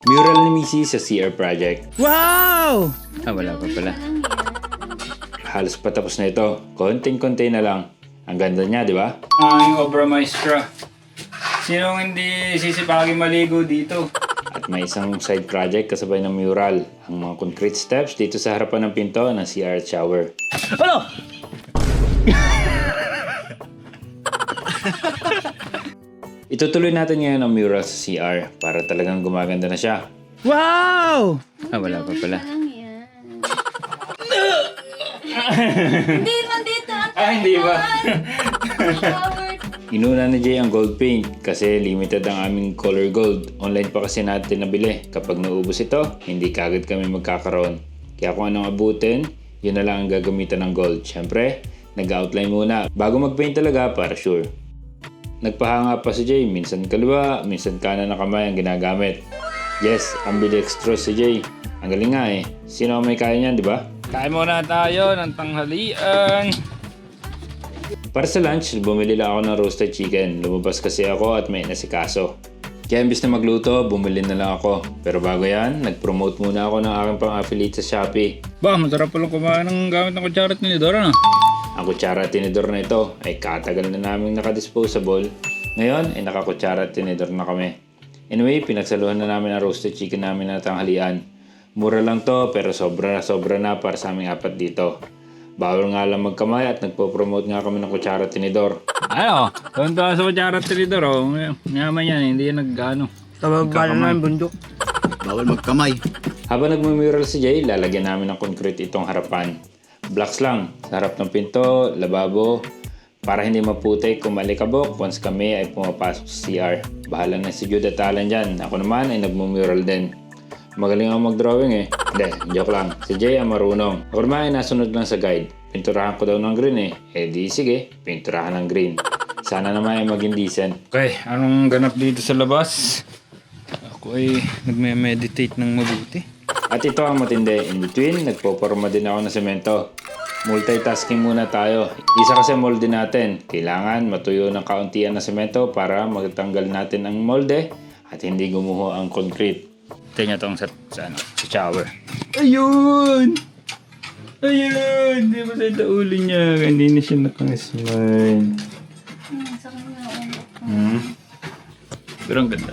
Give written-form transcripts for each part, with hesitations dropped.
Mural ni Missy sa CR project. Wow! Wala pa pala. Halos patapos na ito. Konting-konti na lang. Ang ganda niya, di ba? Yung obra maestra. Sinong hindi sisipagin maligo dito? At may isang side project kasabay ng mural. Ang mga concrete steps dito sa harapan ng pinto ng CR at shower. Ano? Itutuloy natin ngayon ang mural sa CR para talagang gumaganda na siya. Wow! Wala pa pala. Hindi man dito. Hindi ba? Inuna ni Jay ang gold paint kasi limited ang aming color gold. Online pa kasi natin nabili. Kapag naubos ito, hindi kagad kami magkakaroon. Kaya kung anong abutin, yun na lang ang gagamitan ng gold. Siyempre, nag-outline muna bago mag-paint talaga para sure. Nagpahanga pa si Jay, minsan kaliwa, minsan kanan na kamay ang ginagamit. Yes, ambidextrous si Jay. Ang galing nga eh. Sino ang may kaya niyan, di ba? Kain muna tayo ng tanghalian. Para sa lunch, bumili lang ako ng roasted chicken. Lumabas kasi ako at may nasikaso. Kaya imbis na magluto, bumili na lang ako. Pero bago yan, nag-promote muna ako ng aking pang-affiliate sa Shopee. Ba, masarap palang kumain ng gamit ng kutsara at tinidor, ano? Ang kutsara at tinidor na ito ay katagal na naming nakadisposable. Ngayon ay nakakutsara at tinidor na kami. Anyway, pinagsaluhan na namin ang roasted chicken namin na tanghalian. Mura lang to pero sobra na para sa aming apat dito. Bawal nga lang magkamay at nagpo-promote nga kami ng kutsara at tinidor. Ano? Tuntua sa kutsara at tinidor, oh. Mayaman yan, hindi yan nag-ano. Tababa na ng bundok. Bawal magkamay. Habang nagmumural si Jay, lalagyan namin ng concrete itong harapan. Blocks lang, sa harap ng pinto, lababo, para hindi maputik kung malikabok once kami ay pumapasok sa CR. Bahala na si Jude at Alan dyan. Ako naman ay nagmumural din. Magaling ako mag-drawing eh. Hindi, joke lang. Si Jay ang marunong. Ako naman ay nasunod lang sa guide. Pinturahan ko daw ng green eh. Eh di sige, pinturahan ng green. Sana naman ay maging decent. Okay, anong ganap dito sa labas? Ako ay nagme-meditate ng mabuti. At ito ang matindi. In between, nagpoporma din ako ng semento. Multitasking muna tayo. Isa kasi molde natin. Kailangan matuyo ng kauntian na semento para magtanggal natin ang molde at hindi gumuho ang concrete. Tingnan itong sa shower. Ayun! Ayun! Di ba sa ulo niya? Hindi na siya nakang-smile. Pero ang ganda.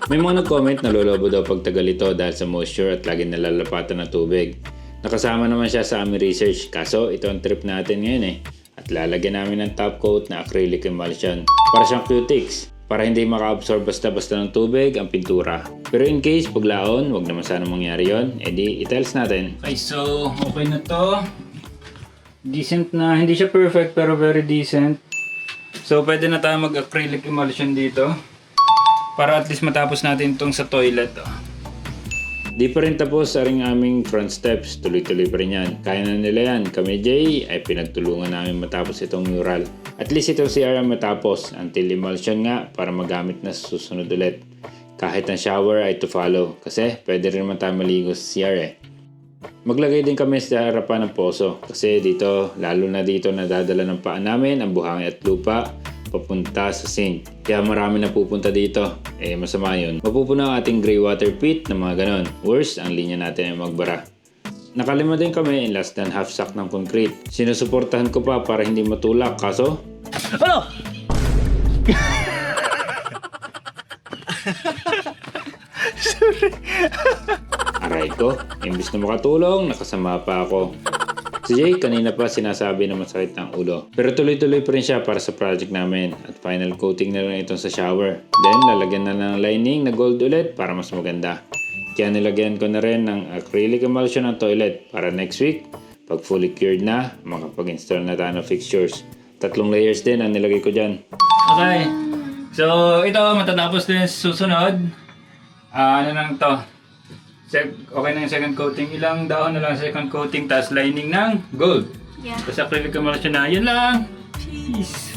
May mga nag-comment na lolobo daw pag tagal ito dahil sa moisture at lagi nalalapatan ng tubig. Nakasama naman siya sa aming research, kaso ito ang trip natin ngayon eh. At lalagyan namin ng top coat na acrylic emulsion. Para siyang cutics, para hindi maka-absorb basta-basta ng tubig ang pintura. Pero in case paglaon, wag naman sana mangyari yon, edi i-tiles natin. Okay, so okay na to. Decent na, hindi siya perfect pero very decent. So pwede na tayo mag-acrylic emulsion dito. Para at least matapos natin itong sa toilet. Oh. Di pa rin tapos sa ring aming front steps, tuloy-tuloy pa rin yan. Kaya na nila yan. Kami Jay ay pinagtulungan namin matapos itong mural. At least itong CR ang matapos until emulsion nga para magamit na sa susunod ulit. Kahit ang shower ay to follow kasi pwede rin naman tayo maligo sa CR eh. Maglagay din kami sa harapan ng poso kasi dito, lalo na dito nadadala ng paa namin ang buhangin at lupa papunta sa sink. Kaya marami na pupunta dito. Eh masama yun. Mapupuno ang ating gray water pit na mga ganon. Worst, ang linya natin ay magbara. Nakalima din kami in less than half sack ng concrete. Sinusuportahan ko pa para hindi matulak kaso... Ano? Aray ko, imbis na makatulong, nakasama pa ako. Si Jay kanina pa sinasabi na masakit ang ulo. Pero tuloy-tuloy pa rin siya para sa project namin. At final coating na lang ito sa shower. Then lalagyan na ng lining na gold ulit para mas maganda. Kaya nilagyan ko na rin ng acrylic emulsion ang toilet para next week, pag fully cured na, makapag-install na tayo ng fixtures. 3 layers din ang nilagay ko dyan. Okay. So ito matatapos din susunod. Ano lang to? Okay na yung second coating. Ilang daon na lang second coating, tapos lining ng gold. Yeah. Tapos acrylic emulsion na. Yun lang. Peace.